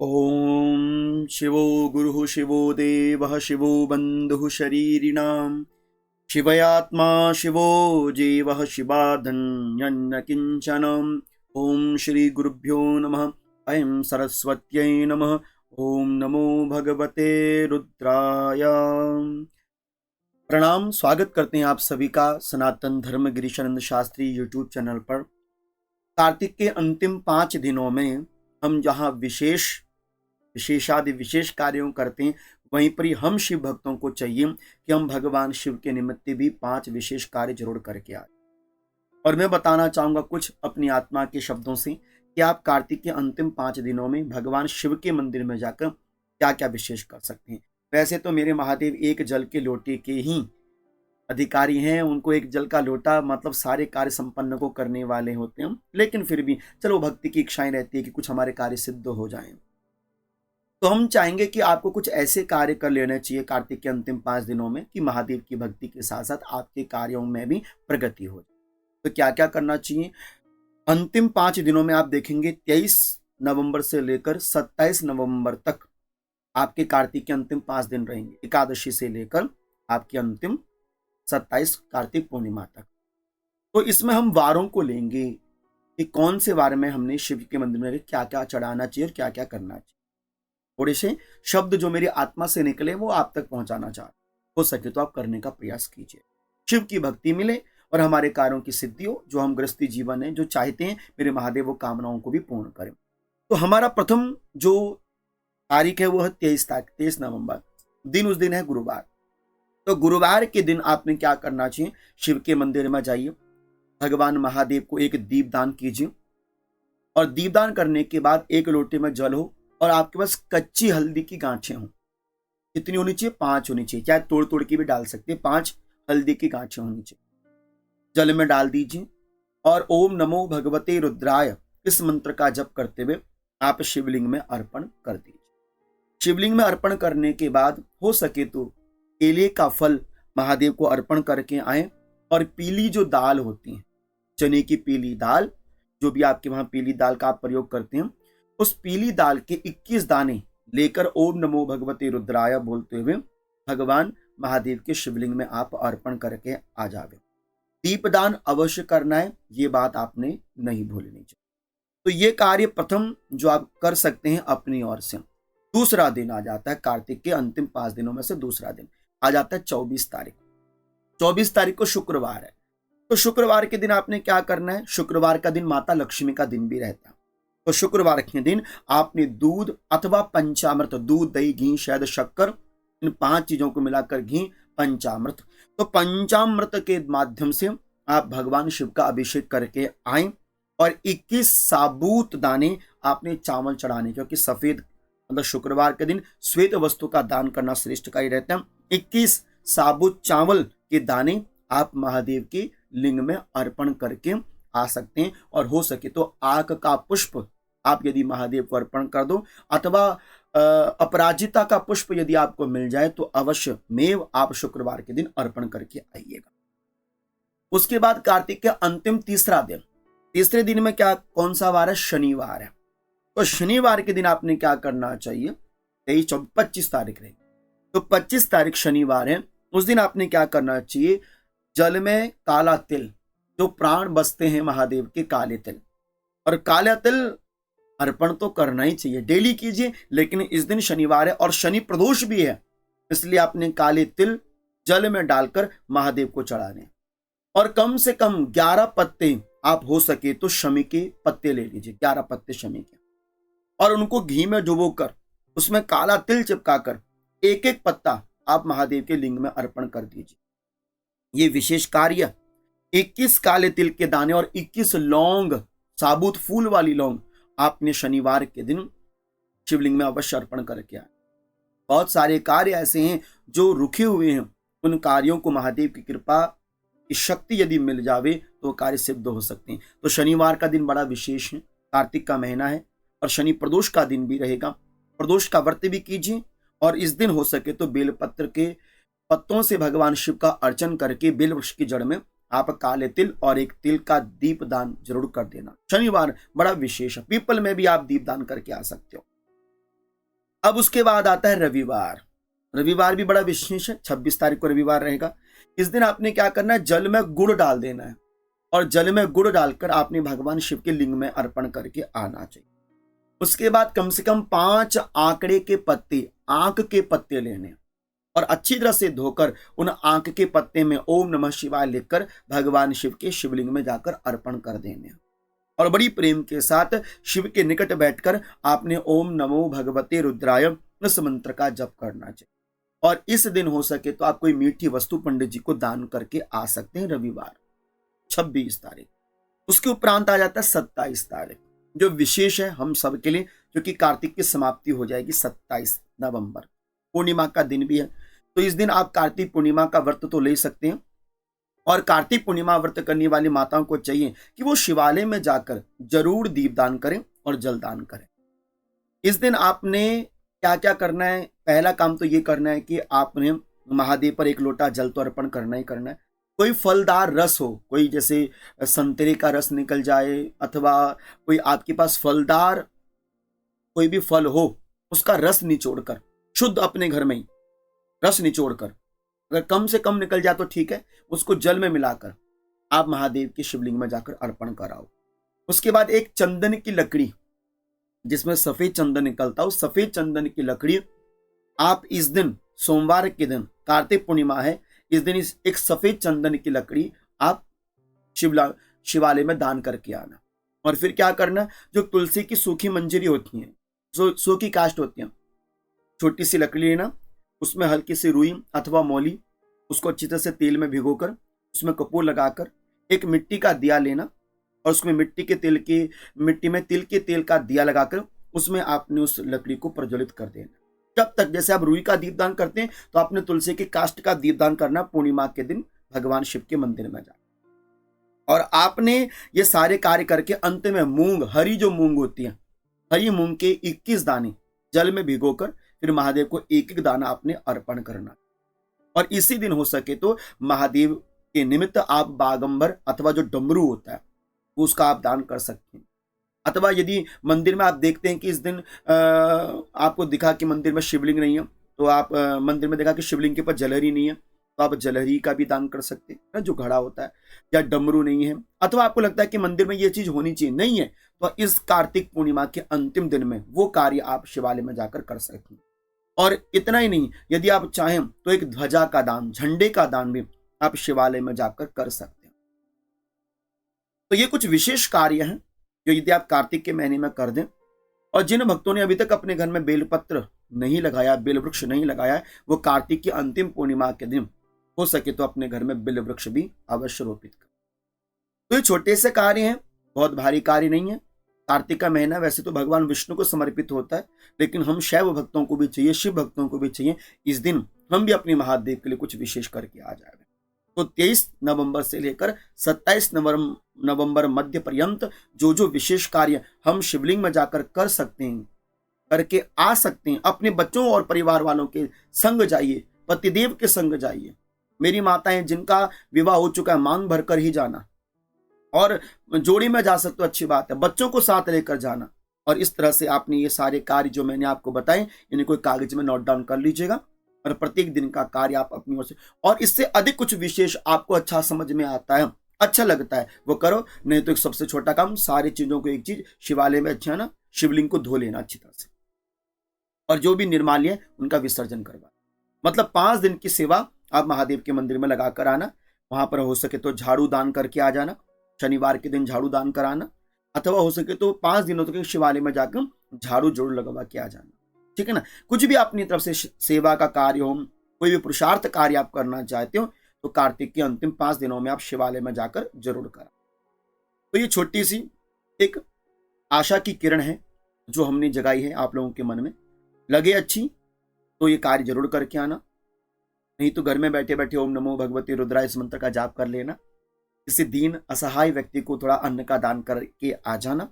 ॐ शिवो गुरुः शिवो देवः शिवो बन्धुः शरीरिणां शिवयात्मा शिवो जीवः शिवाधन्यन्न किञ्चन। ॐ श्री गुरुभ्यो नमः। ऐं सरस्वत्यै नमः। ॐ नमो भगवते रुद्राय। प्रणाम। स्वागत करते हैं आप सभी का सनातन धर्म गिरीशानंद शास्त्री यूट्यूब चैनल पर। कार्तिक के अंतिम 5 दिनों में हम जहाँ विशेष कार्यों करते हैं, वहीं पर ही हम शिव भक्तों को चाहिए कि हम भगवान शिव के निमित्त भी 5 विशेष कार्य जरूर करके आए। और मैं बताना चाहूंगा कुछ अपनी आत्मा के शब्दों से कि आप कार्तिक के अंतिम 5 दिनों में भगवान शिव के मंदिर में जाकर क्या क्या विशेष कर सकते हैं। वैसे तो मेरे महादेव एक जल के लोटे के ही अधिकारी हैं, उनको एक जल का लोटा मतलब सारे कार्य संपन्न को करने वाले होते हैं, लेकिन फिर भी चलो भक्ति की इच्छाएं रहती है कि कुछ हमारे कार्य सिद्ध हो जाएं। तो हम चाहेंगे कि आपको कुछ ऐसे कार्य कर लेने चाहिए कार्तिक के अंतिम 5 दिनों में कि महादेव की भक्ति के साथ साथ आपके कार्यों में भी प्रगति हो जाए। तो क्या क्या करना चाहिए अंतिम 5 दिनों में? आप देखेंगे 23 नवंबर से लेकर 27 नवंबर तक आपके कार्तिक के अंतिम 5 दिन रहेंगे, एकादशी से लेकर आपके अंतिम 27 कार्तिक पूर्णिमा तक। तो इसमें हम वारों को लेंगे कि कौन से वार में हमने शिव के मंदिर में क्या क्या चढ़ाना चाहिए और क्या क्या करना चाहिए। थोड़े से शब्द जो मेरी आत्मा से निकले वो आप तक पहुंचाना चाह रहे हो सके तो आप करने का प्रयास कीजिए, शिव की भक्ति मिले और हमारे कार्यों की सिद्धि हो। जो हम गृहस्थी जीवन है जो चाहते हैं मेरे महादेव वो कामनाओं को भी पूर्ण करें। तो हमारा प्रथम जो तारीख है वो है 23 नवंबर। दिन उस दिन है गुरुवार। तो गुरुवार के दिन आपने क्या करना चाहिए? शिव के मंदिर में जाइए, भगवान महादेव को एक दीपदान कीजिए और दीपदान करने के बाद एक लोटे में जल हो और आपके पास कच्ची हल्दी की गांठें हों। कितनी होनी चाहिए? 5 होनी चाहिए, चाहे तोड़ तोड़ के भी डाल सकते हैं। 5 हल्दी की गांठें होनी चाहिए, जल में डाल दीजिए और ओम नमो भगवते रुद्राय इस मंत्र का जप करते हुए आप शिवलिंग में अर्पण कर दीजिए। शिवलिंग में अर्पण करने के बाद हो सके तो केले का फल महादेव को अर्पण करके आए और पीली जो दाल होती है, चने की पीली दाल, जो भी आपके वहां पीली दाल का आप प्रयोग करते हैं, उस पीली दाल के 21 दाने लेकर ओम नमो भगवते रुद्राय बोलते हुए भगवान महादेव के शिवलिंग में आप अर्पण करके आ जावे। दीपदान अवश्य करना है, ये बात आपने नहीं भूलनी चाहिए। तो ये कार्य प्रथम जो आप कर सकते हैं अपनी ओर से। दूसरा दिन आ जाता है कार्तिक के अंतिम 5 दिनों में से दूसरा दिन आ जाता है 24 तारीख। 24 तारीख को शुक्रवार है। तो शुक्रवार के दिन आपने क्या करना है? शुक्रवार का दिन माता लक्ष्मी का दिन भी रहता है। तो शुक्रवार के दिन आपने दूध अथवा पंचामृत, दूध दही घी शहद शक्कर, इन 5 चीजों को मिलाकर घी पंचामृत, तो पंचामृत के माध्यम से आप भगवान शिव का अभिषेक करके आए और 21 साबुत दाने आपने चावल चढ़ाने, क्योंकि सफेद मतलब शुक्रवार के दिन श्वेत वस्तु का दान करना श्रेष्ठ कार्य रहता है। 21 साबुत चावल के दाने आप महादेव के लिंग में अर्पण करके आ सकते हैं और हो सके तो आक का पुष्प आप यदि महादेव को अर्पण कर दो अथवा अपराजिता का पुष्प यदि आपको मिल जाए तो अवश्य मेव आप शुक्रवार के दिन अर्पण करके आइएगा। उसके बाद कार्तिक के अंतिम तीसरे दिन में क्या कौन सा वार है? शनिवार है। तो शनिवार के दिन आपने क्या करना चाहिए? 25 तारीख रहेगी, तो 25 तारीख शनिवार है। उस दिन आपने क्या करना चाहिए? जल में काला तिल, जो प्राण बसते हैं महादेव के, काले तिल, और काला तिल अर्पण तो करना ही चाहिए, डेली कीजिए, लेकिन इस दिन शनिवार है और शनि प्रदोष भी है, इसलिए आपने काले तिल जल में डालकर महादेव को चढ़ाने और कम से कम 11 पत्ते आप हो सके तो शमी के पत्ते ले लीजिए, 11 पत्ते शमी के, और उनको घी में डुबोकर उसमें काला तिल चिपकाकर एक एक पत्ता आप महादेव के लिंग में अर्पण कर दीजिए। ये विशेष कार्य 21 काले तिल के दाने और 21 लौंग, साबुत फूल वाली लौंग आपने शनिवार के दिन शिवलिंग में अवश्य अर्पण करके आए। बहुत सारे कार्य ऐसे हैं जो रुके हुए हैं, उन कार्यों को महादेव की कृपा की शक्ति यदि मिल जावे तो कार्य सिद्ध हो सकते हैं। तो शनिवार का दिन बड़ा विशेष है, कार्तिक का महीना है और शनि प्रदोष का दिन भी रहेगा। प्रदोष का व्रत भी कीजिए और इस दिन हो सके तो बेलपत्र के पत्तों से भगवान शिव का अर्चन करके बेल वृक्ष की जड़ में आप काले तिल और एक तिल का दीप दान जरूर कर देना। शनिवार बड़ा विशेष है, पीपल में भी आप दीप दान करके आ सकते हो। अब उसके बाद आता है रविवार। रविवार भी बड़ा विशेष है, 26 तारीख को रविवार रहेगा। इस दिन आपने क्या करना है, जल में गुड़ डाल देना है और जल में गुड़ डालकर आपने भगवान शिव के लिंग में अर्पण करके आना चाहिए। उसके बाद कम से कम 5 आंकड़े के पत्ते, आंक के पत्ते लेने और अच्छी तरह से धोकर उन आंक के पत्ते में ओम नमः शिवाय लिखकर भगवान शिव के शिवलिंग में जाकर अर्पण कर देने और बड़ी प्रेम के साथ शिव के निकट बैठकर आपने ओम नमो भगवते रुद्राय इस मंत्र का जप करना चाहिए। और इस दिन हो सके तो आप कोई मीठी वस्तु पंडित जी को दान करके आ सकते हैं, रविवार 26 तारीख। उसके उपरांत आ जाता है 27 तारीख, जो विशेष है हम सब के लिए, क्योंकि कार्तिक की समाप्ति हो जाएगी 27 नवंबर, पूर्णिमा का दिन भी है। तो इस दिन आप कार्तिक पूर्णिमा का व्रत तो ले सकते हैं और कार्तिक पूर्णिमा व्रत करने वाली माताओं को चाहिए कि वो शिवालय में जाकर जरूर दीपदान करें और जलदान करें। इस दिन आपने क्या क्या करना है, पहला काम तो ये करना है कि आपने महादेव पर 1 लोटा जल तो अर्पण करना ही करना है। कोई फलदार रस हो, कोई जैसे संतरे का रस निकल जाए अथवा कोई आपके पास फलदार कोई भी फल हो, उसका रस निचोड़कर, शुद्ध अपने घर में ही रस निचोड़कर, अगर कम से कम निकल जाए तो ठीक है, उसको जल में मिलाकर आप महादेव के शिवलिंग में जाकर अर्पण कराओ। उसके बाद एक चंदन की लकड़ी जिसमें सफेद चंदन निकलता हो, सफेद चंदन की लकड़ी आप इस दिन सोमवार के दिन, कार्तिक पूर्णिमा है, इस दिन एक सफेद चंदन की लकड़ी आप शिवालय में दान करके आना। और फिर क्या करना, जो तुलसी की सूखी मंजरी होती है, सूखी काष्ठ होती है, छोटी सी लकड़ी लेना, उसमें हल्की सी रुई अथवा मौली, उसको अच्छी तरह से तेल में भिगोकर उसमें कपूर लगाकर एक मिट्टी का दिया लेना और उसमें मिट्टी में तिल के तेल का दिया लगाकर उसमें आपने उस लकड़ी को प्रज्वलित कर देना। जब तक, जैसे आप रुई का दीपदान करते हैं तो आपने तुलसी के काष्ठ का दीपदान करना पूर्णिमा के दिन भगवान शिव के मंदिर में जाकर। और आपने ये सारे कार्य करके अंत में मूंग, हरी जो मूंग होती है, हरी मूंग के 21 दाने जल में भिगोकर फिर महादेव को 1-1 दाना आपने अर्पण करना। और इसी दिन हो सके तो महादेव के निमित्त आप बागंबर अथवा जो डमरू होता है उसका आप दान कर सकते हैं। अथवा यदि मंदिर में आप देखते हैं कि इस दिन आपको दिखा कि मंदिर में शिवलिंग नहीं है, तो आप मंदिर में देखा कि शिवलिंग के ऊपर जलहरी नहीं है, तो आप जलहरी का भी दान कर सकते हैं, जो घड़ा होता है, या डमरू नहीं है, अथवा आपको लगता है कि मंदिर में ये चीज होनी चाहिए, नहीं है, तो इस कार्तिक पूर्णिमा के अंतिम दिन में वो कार्य आप शिवालय में जाकर कर सकते हैं। और इतना ही नहीं, यदि आप चाहें तो एक ध्वजा का दान, झंडे का दान भी आप शिवालय में जाकर कर सकते हैं। तो ये कुछ विशेष कार्य हैं जो यदि आप कार्तिक के महीने में कर दें। और जिन भक्तों ने अभी तक अपने घर में बेलपत्र नहीं लगाया, बेल वृक्ष नहीं लगाया है, वो कार्तिक की अंतिम पूर्णिमा के दिन हो सके तो अपने घर में बेल वृक्ष भी अवश्य रोपित करें। तो ये छोटे से कार्य हैं, बहुत भारी कार्य नहीं है। कार्तिक का महीना वैसे तो भगवान विष्णु को समर्पित होता है, लेकिन हम शैव भक्तों को भी चाहिए, शिव भक्तों को भी चाहिए, इस दिन हम भी अपने महादेव के लिए कुछ विशेष करके आ जाएंगे। तो 23 नवंबर से लेकर 27 नवंबर मध्य पर्यंत जो जो विशेष कार्य हम शिवलिंग में जाकर कर सकते हैं, करके आ सकते हैं, अपने बच्चों और परिवार वालों के संग जाइए, पतिदेव के संग जाइए। मेरी माताएं जिनका विवाह हो चुका है, मांग भरकर ही जाना, और जोड़ी में जा सकते हो अच्छी बात है, बच्चों को साथ लेकर जाना। और इस तरह से आपने ये सारे कार्य जो मैंने आपको बताए, इन्हें कोई कागज में नोट डाउन कर लीजिएगा और प्रत्येक दिन का कार्य आप अपनी ओर से, और इससे अधिक कुछ विशेष आपको अच्छा समझ में आता है, अच्छा लगता है, वो करो। नहीं तो एक सबसे छोटा काम, सारी चीजों को एक चीज, शिवालय में अच्छा ना शिवलिंग को धो लेना अच्छी तरह से, और जो भी निर्माल्य है उनका विसर्जन करवा। मतलब 5 दिन की सेवा आप महादेव के मंदिर में लगा कर आना। वहां पर हो सके तो झाड़ू दान करके आ जाना, शनिवार के दिन झाड़ू दान कराना, अथवा हो सके तो 5 दिनों तक शिवालय में जाकर झाड़ू जरूर लगवा के आ जाना, ठीक है ना। कुछ भी अपनी तरफ से सेवा का कार्य हो, कोई भी पुरुषार्थ कार्य आप करना चाहते हो, तो कार्तिक के अंतिम 5 दिनों में आप शिवालय में जाकर जरूर करा। तो ये छोटी सी एक आशा की किरण है जो हमने जगाई है आप लोगों के मन में। लगे अच्छी तो ये कार्य जरूर करके आना, नहीं तो घर में बैठे बैठे ओम नमो भगवते रुद्राय इस मंत्र का जाप कर लेना। किसी दीन असहाय व्यक्ति को थोड़ा अन्न का दान करके आ जाना,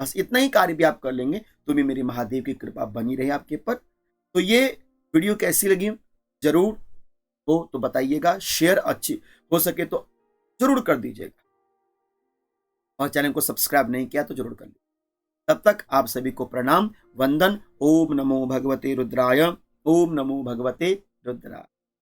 बस इतना ही कार्य भी आप कर लेंगे तो भी मेरी महादेव की कृपा बनी रहे आपके ऊपर। तो ये वीडियो कैसी लगी जरूर हो तो बताइएगा, शेयर अच्छी हो सके तो जरूर कर दीजिएगा, और चैनल को सब्सक्राइब नहीं किया तो जरूर कर लीजिए। तब तक आप सभी को प्रणाम। वंदन। ओम नमो भगवते रुद्राय। ओम नमो भगवते रुद्राय।